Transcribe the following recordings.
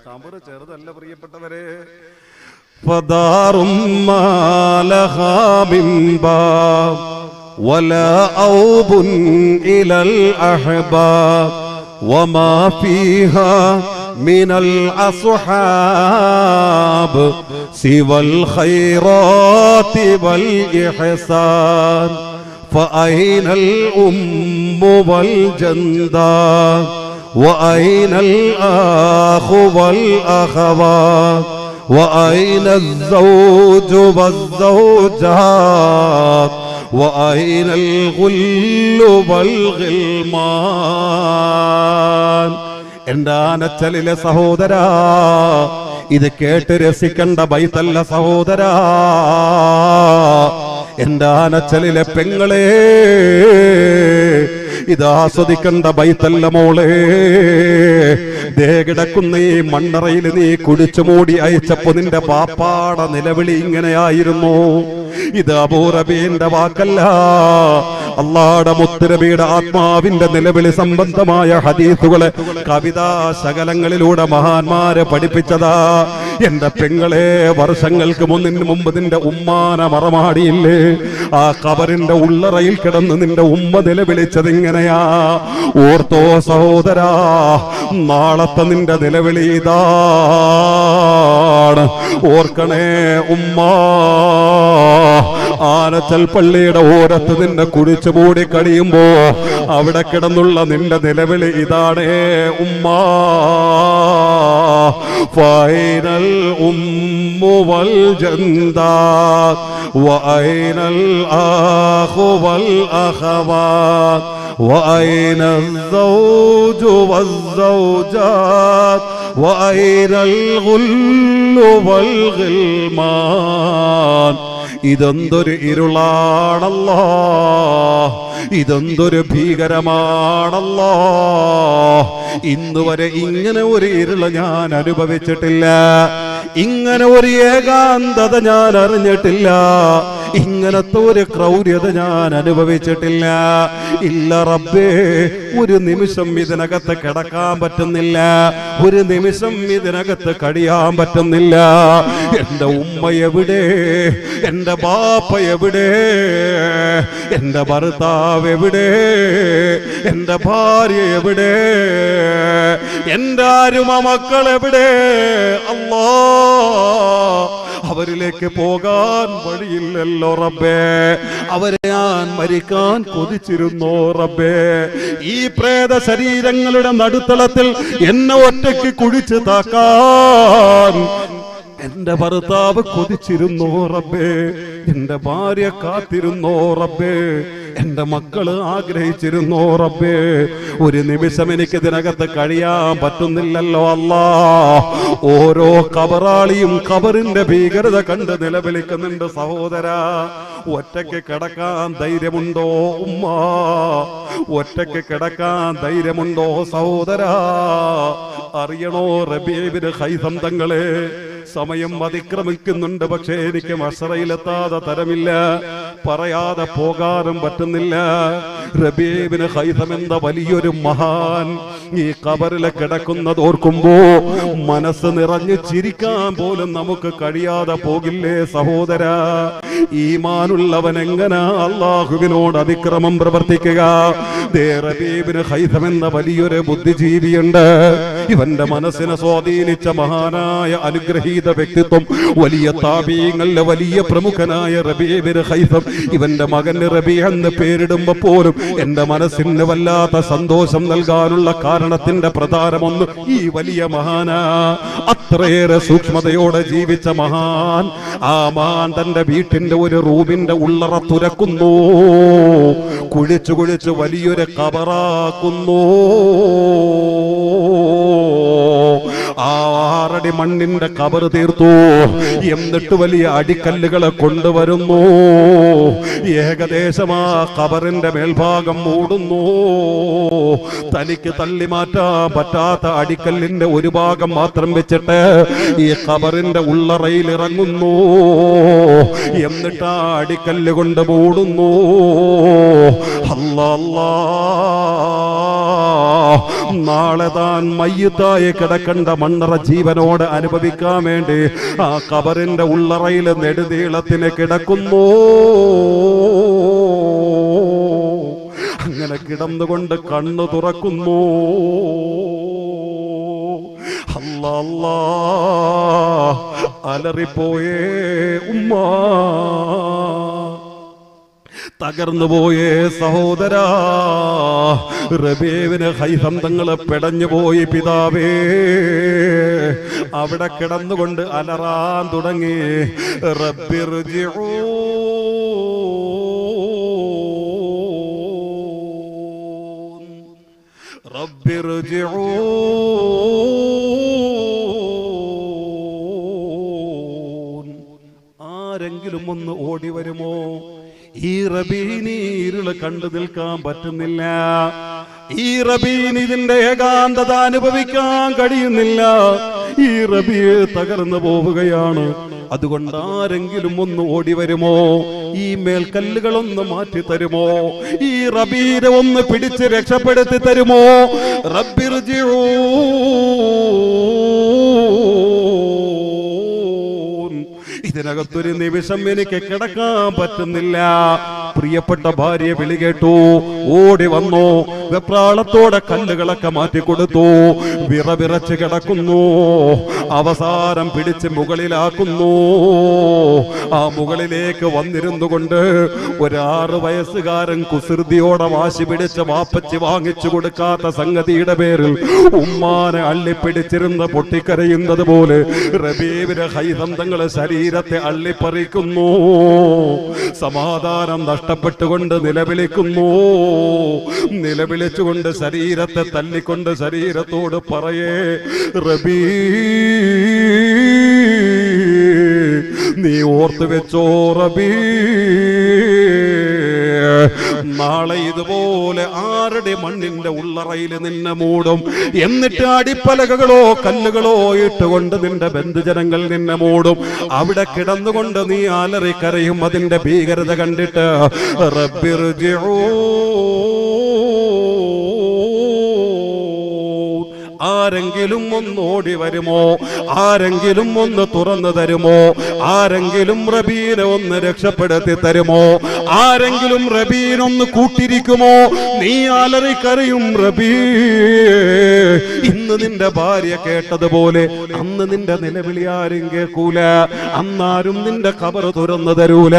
ഖബറ് ചെറുതല്ല പ്രിയപ്പെട്ടവരെ. ഫദാറും മാലഹാ മിൻ ബാബ് വലാ ഔബുൻ ഇലൽ അഹ്ബാബ് വമാ ഫീഹാ മിനൽ അസ്ഹാബ് സിവൽ ഖൈറാതി വൽ ഇഹ്സാൻ فأين الأم والجندان وأين الأخ والأخوات وأين الزوج والزوجات وأين الغل والغلمان. എൻ്റെ ആനച്ചലിലെ സഹോദരാ, ഇത് കേട്ട് രസിക്കണ്ട ബൈത്തല്ല സഹോദരാ. എൻ്റെ ആനച്ചലിലെ പെങ്ങളെ, ഇത് ആസ്വദിക്കണ്ട ബൈത്തല്ല മോളെ. ദേ കിടക്കുന്ന ഈ മണ്ണറയിൽ നീ കുടിച്ചു മൂടി അയച്ചപ്പോ നിന്റെ പാപ്പാട നിലവിളി ഇങ്ങനെയായിരുന്നു. ഇത് അബൂറബീന്റെ വാക്കല്ല, അല്ലാഹുവിന്റെ മുത്തുനബിയുടെ ആത്മാവിന്റെ നിലവിളി സംബന്ധമായ ഹദീസുകളെ കവിതാ ശകലങ്ങളിലൂടെ മഹാന്മാരെ പഠിപ്പിച്ചതാ. എന്റെ പെങ്ങളെ, വർഷങ്ങൾക്ക് മുമ്പ് നിന്റെ ഉമ്മാന മറമാടിയില്ലേ? ആ ഖബറിന്റെ ഉള്ളറയിൽ കിടന്ന് നിന്റെ ഉമ്മ നിലവിളിച്ചത് ഇങ്ങനെയാ. ഓർത്തോ സഹോദരാ, നാളത്തെ നിന്റെ നിലവിളി ഇതാണ്. ഓർക്കണേ ഉമ്മ, ആനച്ചൽ പള്ളിയുടെ ഓരത്ത് നിന്നെ കുടിച്ചു മൂടി കഴിയുമ്പോ അവിടെ കിടന്നുള്ള നിന്റെ നിലവിളി ഇതാണേ ഉമ്മ. ഫൈനൽ ഉമ്മു വൽ ജന്ദാത് വഅൈനൽ ആഖു വൽ അഖവാത് وأين الزوج والزوجات وأين الغل والغلمان. ഇതെന്തൊരു ഇരുളാണല്ലോ, ഇതെന്തൊരു ഭീകരമാണല്ലോ. ഇന്നുവരെ ഇങ്ങനെ ഒരു ഇരുള് ഞാൻ അനുഭവിച്ചിട്ടില്ല, ഇങ്ങനെ ഒരു ഏകാന്തത ഞാൻ അറിഞ്ഞിട്ടില്ല, ഇങ്ങനത്തെ ഒരു ക്രൗര്യത ഞാൻ അനുഭവിച്ചിട്ടില്ല. ഇല്ല റബ്ബേ, ഒരു നിമിഷം ഇതിനകത്ത് കിടക്കാൻ പറ്റുന്നില്ല, ഒരു നിമിഷം ഇതിനകത്ത് കഴിയാൻ പറ്റുന്നില്ല. എന്റെ ഉമ്മ എവിടെ? എന്റെ ബാപ്പ എവിടെ? എന്റെ ഭർത്താവ് എവിടെ? എന്റെ ഭാര്യ എവിടെ? എന്റെ ആരുമ മക്കൾ എവിടെ? അല്ലാ, അവരിലേക്ക് പോകാൻ വഴിയില്ലല്ലോ റബ്ബേ. അവരെ ഞാൻ മരിക്കാൻ കൊതിച്ചിരുന്നോ റബ്ബേ. ഈ പ്രേത ശരീരങ്ങളുടെ നടുത്തളത്തിൽ എന്നെ ഒറ്റയ്ക്ക് കുഴിച്ച് താക്കാൻ എന്റെ ഭർത്താവ് കൊതിച്ചിരുന്നോ റബ്ബേ. എന്റെ ഭാര്യ കാത്തിരുന്നോ റബ്ബേ. എന്റെ മക്കള് ആഗ്രഹിച്ചിരുന്നോ റബ്ബേ. ഒരു നിമിഷം എനിക്ക് ഇതിനകത്ത് കഴിയാൻ പറ്റുന്നില്ലല്ലോ അല്ലാ. ഓരോ ഖബറാളിയും ഖബറിന്റെ ഭീകരത കണ്ട് നിലവിളിക്കുന്നുണ്ട് സഹോദരാ. ഒറ്റയ്ക്ക് കിടക്കാൻ ധൈര്യമുണ്ടോ ഉമ്മ? ഒറ്റയ്ക്ക് കിടക്കാൻ ധൈര്യമുണ്ടോ സഹോദരാ? അറിയണോ റബീബിന് ഖൈസം തങ്ങളെ, സമയം അതിക്രമിക്കുന്നുണ്ട്, പക്ഷേ എനിക്ക് മസ്റയിലെത്താതെ തരമില്ല, പറയാതെ പോകാനും പറ്റുന്നില്ല. റബീബിന് ഖൈസം എന്ന വലിയൊരു മഹാൻ ഈ ഖബറിലെ കിടക്കുന്നത് ഓർക്കുമ്പോ മനസ്സ് നിറഞ്ഞ് ചിരിക്കാൻ പോലും നമുക്ക് കഴിയാതെ പോകില്ലേ സഹോദരാ? ഈമാനുള്ളവൻ എങ്ങനെ അല്ലാഹുവിനോട് അതിക്രമം പ്രവർത്തിക്കുക? റബീബിന് ഖൈസം എന്ന വലിയൊരു ബുദ്ധിജീവിയുണ്ട്. ഇവന്റെ മനസ്സിനെ സ്വാധീനിച്ച മഹാനായ അനുഗ്രഹീത വ്യക്തിത്വം, വലിയ താബീങ്ങളുടെ വലിയ പ്രമുഖനായ റബീബിന് ഖൈസം. ഇവന്റെ മകന് റബീ എന്ന് പേരിടുമ്പോ പോലും എന്റെ മനസ്സിന് വല്ലാത്ത സന്തോഷം നൽകാനുള്ള കാരണത്തിന്റെ പ്രധാനമൊന്ന് ഈ വലിയ മഹാനാ. അത്രയേറെ സൂക്ഷ്മതയോടെ ജീവിച്ച മഹാൻ. ആ മഹാൻ തന്റെ വീട്ടിന്റെ ഒരു റൂമിന്റെ ഉള്ളറ തുരക്കുന്നു, കുഴിച്ചു കുഴിച്ച് വലിയൊരു ഖബറാക്കുന്നു. 6 അടി മണ്ണിന്റെ ഖബർ തീർത്തു. എന്നിട്ട് വലിയ അടിക്കല്ലുകളെ കൊണ്ടുവരുന്നു. ഏകദേശം ആ ഖബറിന്റെ മേൽഭാഗം മൂടുന്നു. തനിക്ക് തള്ളി മാറ്റാൻ പറ്റാത്ത അടിക്കല്ലിന്റെ ഒരു ഭാഗം മാത്രം വെച്ചിട്ട് ഈ ഖബറിന്റെ ഉള്ളറയിൽ ഇറങ്ങുന്നു. എന്നിട്ട് ആ അടിക്കല്ല് കൊണ്ട് മൂടുന്നു. അല്ലാഹ്, നാളെ താൻ മയ്യിത്തായി കിടക്കേണ്ട മണ്ണറ ജീവനോട് അനുഭവിക്കാൻ വേണ്ടി ആ ഖബറിന്റെ ഉള്ളറയിൽ നെടുനീളത്തിന് കിടക്കുന്നു. അങ്ങനെ കിടന്നുകൊണ്ട് കണ്ണു തുറക്കുന്നു. അല്ലാ അല്ലാ, അലറിപ്പോയേ ഉമ്മ, തകർന്നുപോയേ സഹോദരാ. റബീവിന് ഹൈസം തങ്ങള് പെടഞ്ഞുപോയി പിതാവേ. അവിടെ കിടന്നുകൊണ്ട് അലറാൻ തുടങ്ങി. റബ്ബിർജിഊൻ, റബ്ബിർജിഊൻ. ആരെങ്കിലും ഒന്ന് ഓടി വരുമോ? ഈ റബീന് ഇരുള് കണ്ടു നിൽക്കാൻ പറ്റുന്നില്ല. ഈ റബീന് ഇതിന്റെ ഏകാന്തത അനുഭവിക്കാൻ കഴിയുന്നില്ല. ഈ റബീ തകർന്നു പോവുകയാണ്. അതുകൊണ്ട് ആരെങ്കിലും ഒന്ന് ഓടി വരുമോ? ഈ മേൽക്കല്ലുകളൊന്ന് മാറ്റി തരുമോ? ഈ റബീനെ ഒന്ന് പിടിച്ച് രക്ഷപ്പെടുത്തി തരുമോ? റബ്ബിർജിഊൻ. ഇതിനകത്തൊരു നിമിഷം എനിക്ക് കിടക്കാൻ പറ്റുന്നില്ല. പ്രിയപ്പെട്ട ഭാര്യ വിളി കേട്ടു, ഓടി വന്നു. വെപ്രാളത്തോടെ കല്ലുകളൊക്കെ മാറ്റിക്കൊടുത്തു. വിറവിറച്ച് കിടക്കുന്നു. അവസാനം പിടിച്ച് മുകളിലാക്കുന്നു. ആ മുകളിലേക്ക് വന്നിരുന്നു കൊണ്ട് ഒരു 6 വയസ്സുകാരൻ കുസൃതിയോടെ വാശി പിടിച്ച് വാപ്പച്ചി വാങ്ങിച്ചു കൊടുക്കാത്ത സംഗതിയുടെ പേരിൽ ഉമ്മാനെ അള്ളിപ്പിടിച്ചിരുന്ന് പൊട്ടിക്കരയുന്നത് പോലെ റബീവിന്റെ ഹൈസം തങ്ങളെ ശരീരത്തെ അള്ളിപ്പറിക്കുന്നു. സമാധാനം നഷ്ടപ്പെട്ടുകൊണ്ട് നിലവിളിക്കുന്നു. നിലവിളിച്ചുകൊണ്ട് ശരീരത്തെ തല്ലിക്കൊണ്ട് ശരീരത്തോട് പറയേ, റബീ, നീ ഓർത്തു വെച്ചോ റബീ, നാളെ ഇതുപോലെ ആരുടെ മണ്ണിന്റെ ഉള്ളറയിൽ നിന്നെ മൂടും. എന്നിട്ട് അടിപ്പലകകളോ കല്ലുകളോ ഇട്ടുകൊണ്ട് നിന്റെ ബന്ധുജനങ്ങൾ നിന്നെ മൂടും. അവിടെ കിടന്നുകൊണ്ട് നീ അലറിക്കരയും അതിന്റെ ഭീകരത കണ്ടിട്ട്. ആരെങ്കിലും ഒന്ന് ഓടി വരുമോ? ആരെങ്കിലും ഒന്ന് തുറന്നു തരുമോ? ആരെങ്കിലും റബീനെ ഒന്ന് രക്ഷപ്പെടുത്തി തരുമോ? ആരെങ്കിലും റബീനൊന്ന് കൂട്ടിരിക്കുമോ? നീ അലറിക്കരയും റബീ. ഇന്ന് നിന്റെ ഭാര്യ കേട്ടതുപോലെ അന്ന് നിന്റെ നിലവിളി ആരും കേൾക്കൂല. അന്നാരും നിന്റെ ഖബർ തുറന്നു തരൂല.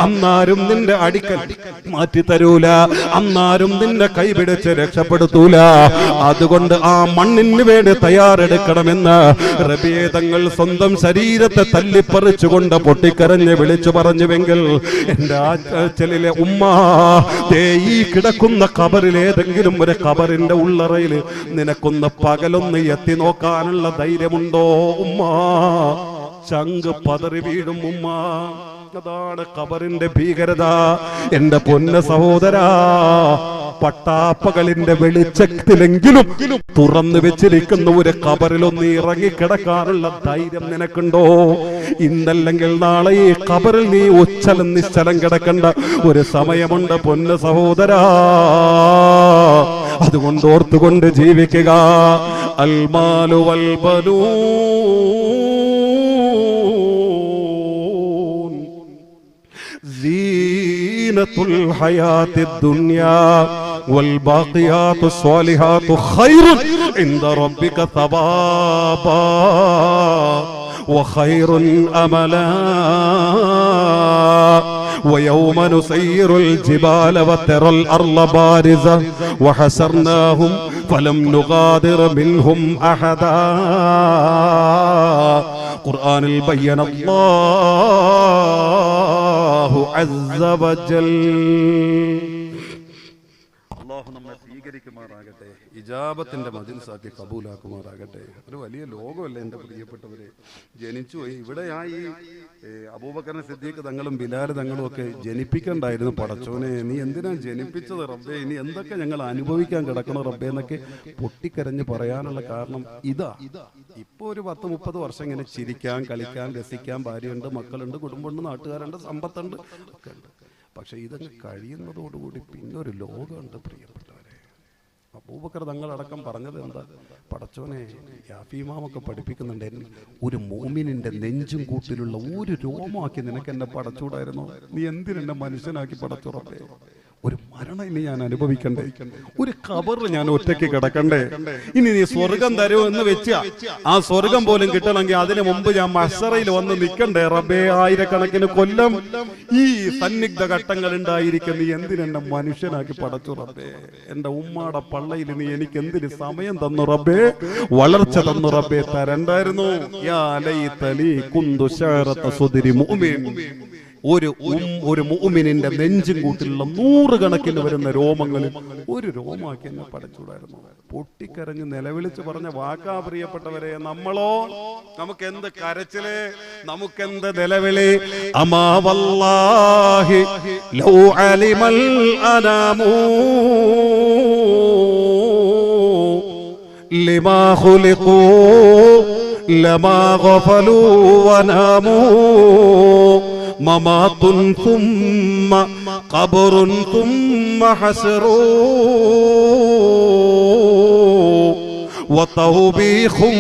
അന്നാരും നിന്റെ അടിക്കൽ മാറ്റി തരൂല. അന്നാരും നിന്റെ കൈപിടിച്ച് രക്ഷപ്പെടുത്തൂല. അതുകൊണ്ട് ആ മണ്ണിന് വേണ്ടി തയ്യാറെടുക്കണമെന്ന് റബീ തങ്ങൾ സ്വന്തം ശരീരത്തെ തല്ലിപ്പറിച്ചുകൊണ്ട് പൊട്ടിക്കരഞ്ഞ് വിളിച്ചു പറഞ്ഞുവെങ്കിൽ, എന്റെ ആച്ചലിലെ ഉമ്മ, ഈ കിടക്കുന്ന ഖബറിൽ ഏതെങ്കിലും ഒരു ഖബറിന്റെ ഉള്ളറയിൽ നിനക്കൊന്ന് പകലൊന്ന് എത്തി നോക്കാനുള്ള ധൈര്യമുണ്ടോ ഉമ്മ? ചങ്ക് പതറി വീഴും ഉമ്മ. അതാണ് ഖബറിന്റെ ഭീകരത. എന്റെ പൊന്ന സഹോദരാ, പട്ടാപ്പകലിന്റെ വെളിച്ചത്തിലെങ്കിലും തുറന്നു വെച്ചിരിക്കുന്ന ഒരു ഖബറിലൊന്ന് ഇറങ്ങിക്കിടക്കാനുള്ള ധൈര്യം നിനക്കുണ്ടോ? ഇന്നല്ലെങ്കിൽ നാളെ ഈ ഖബറിൽ നീ ഉച്ചലം നിശ്ചലം കിടക്കേണ്ട ഒരു സമയമുണ്ട് പൊന്ന സഹോദരാ. അതുകൊണ്ട് ഓർത്തുകൊണ്ട് ജീവിക്കുക. അൽമാലു വൽ ബനൂൻ സീനത്തുൽ ഹയാത്തിദ് ദുനിയാ والباقيات الصالحات خير عند ربك ثوابا وخير أملا ويوم نسير الجبال وترى الأرض بارزة وحشرناهم فلم نغادر منهم أحدا. قرآن البين الله عز وجل. നമ്മെ സ്വീകരിക്കുമാറാകട്ടെ, ഇജാബത്തിന്റെ മജ്‌ലിസാക്കി കബൂലാക്കുമാറാകട്ടെ. ഒരു വലിയ ലോകമല്ലേ എൻ്റെ പ്രിയപ്പെട്ടവരെ. ജനിച്ചുപോയി ഇവിടെ അബൂബക്കർ സിദ്ദീഖ് തങ്ങളും ബിലാൽ തങ്ങളും ഒക്കെ ജനിപ്പിക്കണ്ടായിരുന്നു. പടച്ചോനെ, നീ എന്തിനാ ജനിപ്പിച്ചത് റബ്ബേ? ഇനി എന്തൊക്കെ ഞങ്ങൾ അനുഭവിക്കാൻ കിടക്കണം റബ്ബേ എന്നൊക്കെ പൊട്ടിക്കരഞ്ഞ് പറയാനുള്ള കാരണം ഇതാ. ഇപ്പൊ ഒരു 10-30 വർഷം ഇങ്ങനെ ചിരിക്കാൻ, കളിക്കാൻ, രസിക്കാൻ, ഭാര്യയുണ്ട്, മക്കളുണ്ട്, കുടുംബമുണ്ട്, നാട്ടുകാരുണ്ട്, സമ്പത്തുണ്ട്, ഒക്കെ ഉണ്ട്. പക്ഷെ ഇതങ്ങ് കഴിയുന്നതോടുകൂടി പിന്നെ ഒരു ലോകമുണ്ട് പ്രിയപ്പെട്ടവരെ. അബൂബക്കർ തങ്ങളടക്കം പറഞ്ഞത് എന്താ? പടച്ചോനെ, യാഫീമാമൊക്കെ പഠിപ്പിക്കുന്നുണ്ട്, ഒരു മോമിനിന്റെ നെഞ്ചും കൂട്ടിലുള്ള ഒരു രോമമാക്കി നിനക്ക് എന്നെ പടച്ചൂടായിരുന്നു? നീ എന്തിനെന്നെ മനുഷ്യനാക്കി പടച്ചുറപ്പേ? ഒരു മരണം ഇനി ഞാൻ അനുഭവിക്കണ്ടേ? ഒരു ഖബറിൽ ഞാൻ ഒറ്റയ്ക്ക് കിടക്കണ്ടേ? ഇനി നീ സ്വർഗം തരുമോ എന്ന് വെച്ചാ ആ സ്വർഗം പോലും കിട്ടണമെങ്കിൽ അതിനു മുമ്പ് ഞാൻ മഹ്ശറയിൽ വന്ന് നിൽക്കണ്ടേ റബ്ബേ? ആയിരക്കണക്കിന് കൊല്ലം ഈ സന്നിഗ്ധ ഘട്ടങ്ങൾ ഉണ്ടായിരിക്കും. നീ എന്തിനെന്നെ മനുഷ്യനാക്കി പടച്ചു റബ്ബേ? എന്റെ ഉമ്മാടെ പള്ളയിൽ നീ എനിക്ക് എന്തിന് സമയം തന്നു റബ്ബേ? വളർച്ച തന്നു റബ്ബേ? തരണ്ടായിരുന്നു? യാ ലൈതനി കുന്തു ശഅറത സുദ്രി മുഅ്മിൻ. ഒരു മുഅ്മിനിന്റെ നെഞ്ചും കൂട്ടിലുള്ള 100 കണക്കിന് വരുന്ന രോമങ്ങളിൽ ഒരു രോമാക്കി എന്നെ പടച്ചൂടായിരുന്നു. പൊട്ടിക്കരഞ്ഞ് നിലവിളിച്ച് പറഞ്ഞ വാക്കാ പ്രിയപ്പെട്ടവരെ. നമ്മളോ? നമുക്ക് എന്ത് കരച്ചില്, നമുക്കെന്ത് നിലവിളി. അമാ വല്ലാഹി ലൗ അലിമൽ അനാമൂ ലിമാ ഖുലിഖൂ ലമാ ഗഫലൂ വനാമൂ മമാതുൻ തുമ്മ ഖബറുൻ തുമ്മ ഹസ്റൂ വതൗബീഖും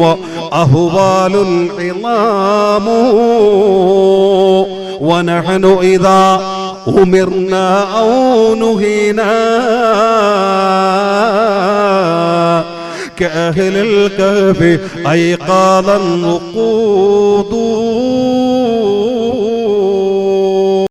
വഅഹ്വാലുൽ ഇളാമു വനഹ്നു ഇദാ ഉമിർനാ ഔ നുഹീനാ كأهل الكهف أيقاظا وقود